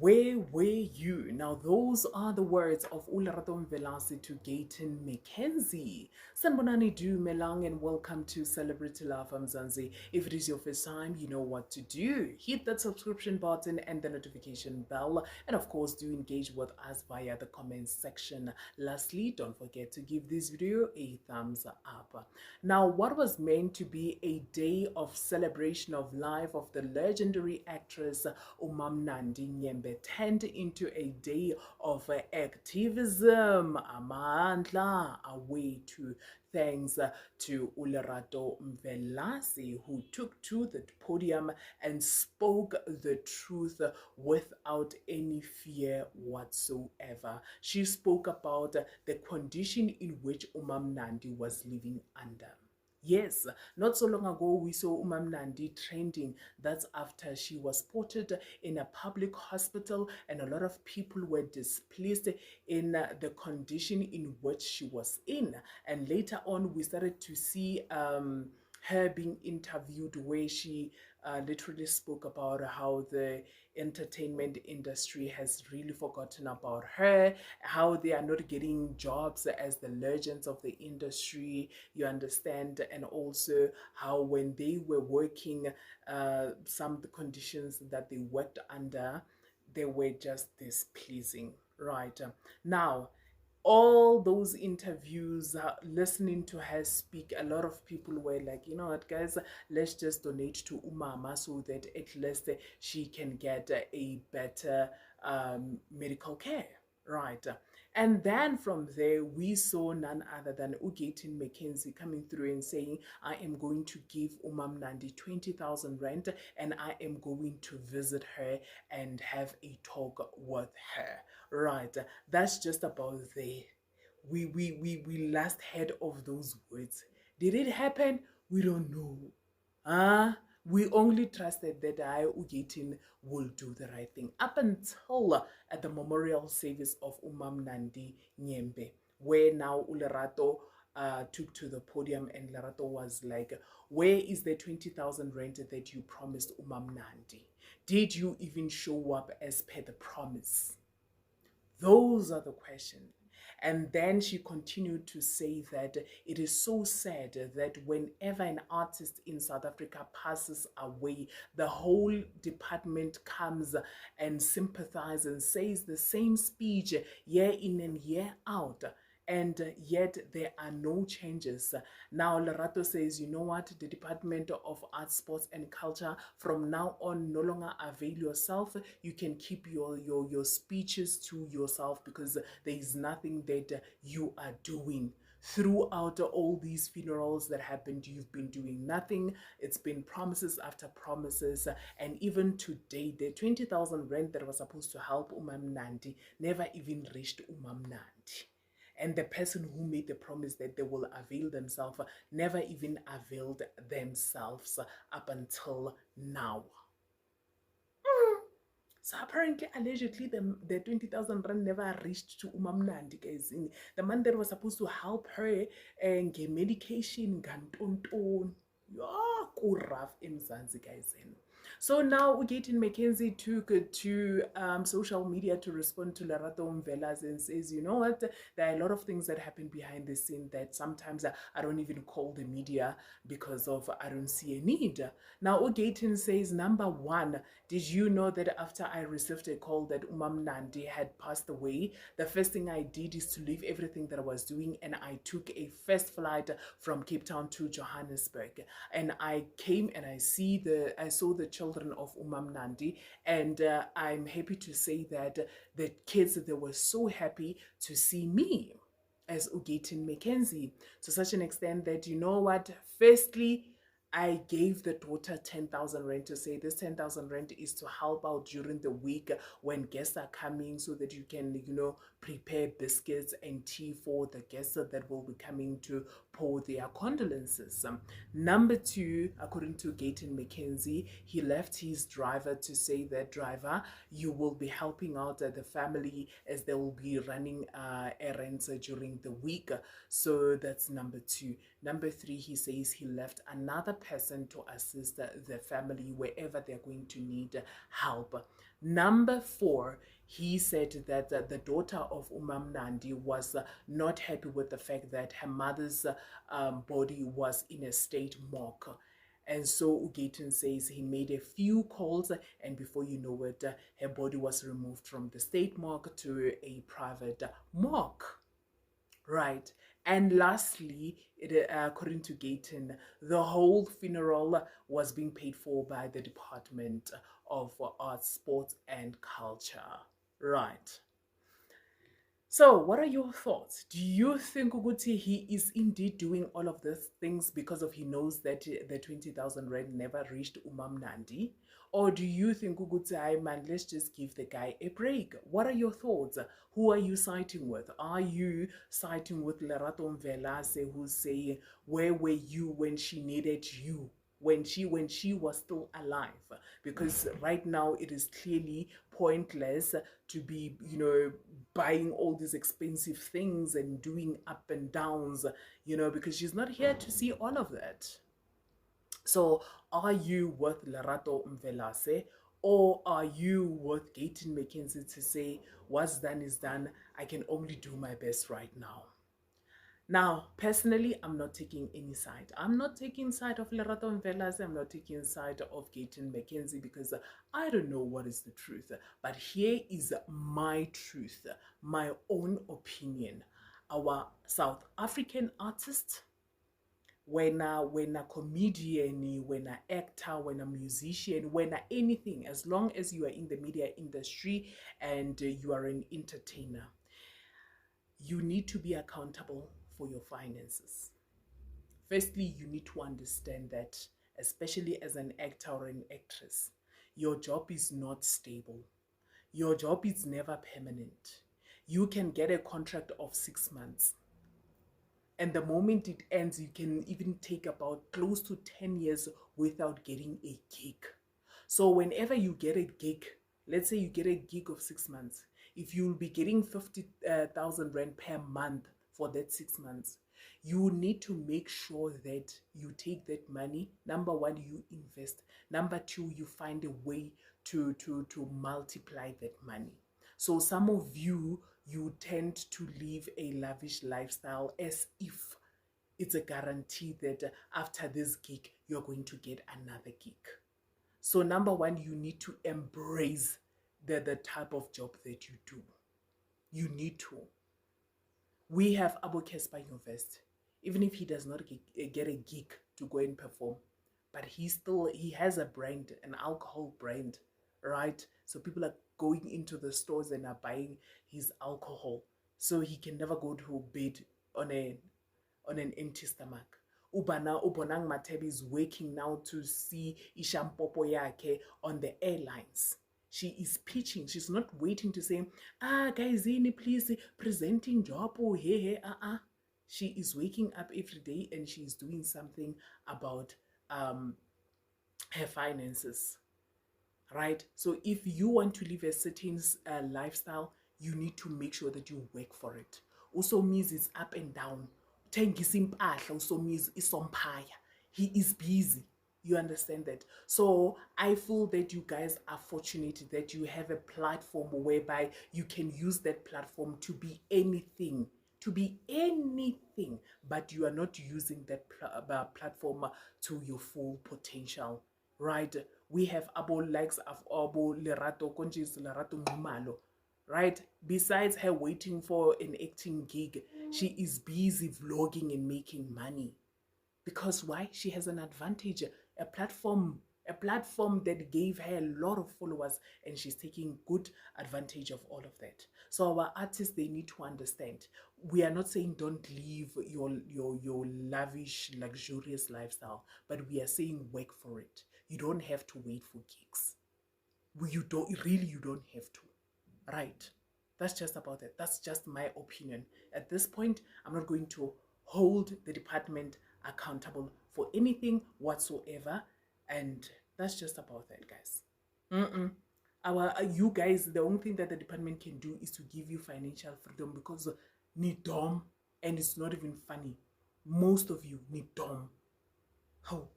Where were you? Now, those are the words of Lerato Mvelase to Gayton Mckenzie. Sanbonani Dumelang and welcome to Celebrity Love Mzansi. If it is your first time, you know what to do. Hit that subscription button and the notification bell. And of course, do engage with us via the comments section. Lastly, don't forget to give this video a thumbs up. Now, what was meant to be a day of celebration of life of the legendary actress Nandi Nyembe turned into a day of activism, amandla, away to thanks to Lerato Mvelase, who took to the podium and spoke the truth without any fear whatsoever. She spoke about the condition in which Nandi was living under. Yes, not so long ago we saw Nandi trending. That's after she was spotted in a public hospital and a lot of people were displeased in the condition in which she was in. And later on we started to see her being interviewed where she literally spoke about how the entertainment industry has really forgotten about her, how they are not getting jobs as the legends of the industry, you understand, and also how when they were working, some of the conditions that they worked under, they were just displeasing, right? Now, all those interviews, listening to her speak, a lot of people were like, you know what, guys, let's just donate to Umama so that at least she can get a better medical care, right? And then from there, we saw none other than Gayton Mckenzie coming through and saying, I am going to give Nandi 20,000 rand and I am going to visit her and have a talk with her. Right, that's just about there. We last heard of those words. Did it happen? We don't know. We only trusted that Gayton will do the right thing up until at the memorial service of Nandi Nyembe, where now Lerato took to the podium and Lerato was like, where is the 20,000 rand that you promised Nandi? Did you even show up as per the promise? Those are the questions. And then she continued to say that it is so sad that whenever an artist in South Africa passes away, the whole department comes and sympathizes and says the same speech year in and year out. And yet there are no changes. Now Lerato says, you know what, the Department of Arts, Sports and Culture, from now on, no longer avail yourself. You can keep your speeches to yourself because there is nothing that you are doing. Throughout all these funerals that happened, you've been doing nothing. It's been promises after promises. And even today, the 20,000 rand that was supposed to help Nandi never even reached Nandi. And the person who made the promise that they will avail themselves never even availed themselves up until now. So apparently, allegedly, the 20,000 rand never reached to Nandi, guys. The man that was supposed to help her and get medication, gantonton. Yeah, rough in Zanzi, guys. So now Gayton Mckenzie took to social media to respond to Lerato Mvelase and says, you know what, there are a lot of things that happen behind the scene that sometimes I don't even call the media because of I don't see a need. Now Gayton says, number one, did you know that after I received a call that Nandi had passed away, the first thing I did is to leave everything that I was doing and I took a first flight from Cape Town to Johannesburg. And I came and I saw the children of Nandi, and I'm happy to say that the kids, they were so happy to see me as Gayton Mckenzie, to such an extent that, you know what, firstly, I gave the daughter 10,000 rand to say this 10,000 rand is to help out during the week when guests are coming so that you can, you know, prepare biscuits and tea for the guests that will be coming to pour their condolences. Number two, according to Gayton Mckenzie, he left his driver to say that, driver, you will be helping out the family as they will be running errands during the week. So that's number two. Number three, he says he left another person to assist the family wherever they're going to need help. Number 4, he said that the daughter of Umam Nandi was not happy with the fact that her mother's body was in a state morgue. And so Gayton says he made a few calls, and before you know it, her body was removed from the state morgue to a private morgue. Right. And lastly, according to Gayton, the whole funeral was being paid for by the Department of Arts, Sports and Culture. Right. So, what are your thoughts? Do you think Uguti he is indeed doing all of these things because of he knows that the 20,000 rand never reached Umam Nandi? Or do you think Uguti, I man, let's just give the guy a break? What are your thoughts? Who are you siding with? Are you siding with Lerato Mvelase, who's saying, where were you when she needed you? When she was still alive? Because right now it is clearly pointless to be, buying all these expensive things and doing up and downs, because she's not here to see all of that. So are you with Lerato Mvelase, or are you with Gayton Mckenzie to say what's done is done, I can only do my best right now? Now, personally, I'm not taking any side. I'm not taking side of Lerato Mvelase. I'm not taking side of Gayton Mckenzie because I don't know what is the truth. But here is my truth, my own opinion. Our South African artist, when a comedian, when an actor, when a musician, when anything, as long as you are in the media industry and you are an entertainer, you need to be accountable for your finances. Firstly, you need to understand that, especially as an actor or an actress, your job is not stable. Your job is never permanent. You can get a contract of 6 months, and the moment it ends, you can even take about close to 10 years without getting a gig. So whenever you get a gig, let's say you get a gig of 6 months, if you'll be getting 50,000 rand per month for that 6 months, you need to make sure that you take that money. Number one, you invest. Number two, you find a way to multiply that money. So some of you tend to live a lavish lifestyle as if it's a guarantee that after this gig, you're going to get another gig. So number one, you need to embrace the type of job that you do. You need to. We have Abu Kespa Invest. Even if he does not get a gig to go and perform, but he has a brand, an alcohol brand, right? So people are going into the stores and are buying his alcohol, so he can never go to bed on an empty stomach. Ubonang Matebi is working now to see Ishampopo yake on the airlines. She is pitching. She's not waiting to say, guys, please presenting job. Oh, hey. She is waking up every day and she is doing something about her finances, right? So if you want to live a certain lifestyle, you need to make sure that you work for it. Also means it's up and down. Also means it's on fire. He is busy. You understand that? So I feel that you guys are fortunate that you have a platform whereby you can use that platform to be anything. But you are not using that platform to your full potential, right? We have Abo likes of Abo Lerato Conchis Lerato Mumalo, right? Besides her waiting for an acting gig, she is busy vlogging and making money. Because why? She has an advantage, a platform that gave her a lot of followers, and she's taking good advantage of all of that. So our artists, they need to understand. We are not saying don't live your lavish, luxurious lifestyle, but we are saying work for it. You don't have to wait for gigs. You don't have to, right? That's just about it. That's just my opinion. At this point, I'm not going to hold the department accountable for anything whatsoever, and that's just about that, guys. You guys, the only thing that the department can do is to give you financial freedom, because need dom, and it's not even funny. Most of you need dom. How?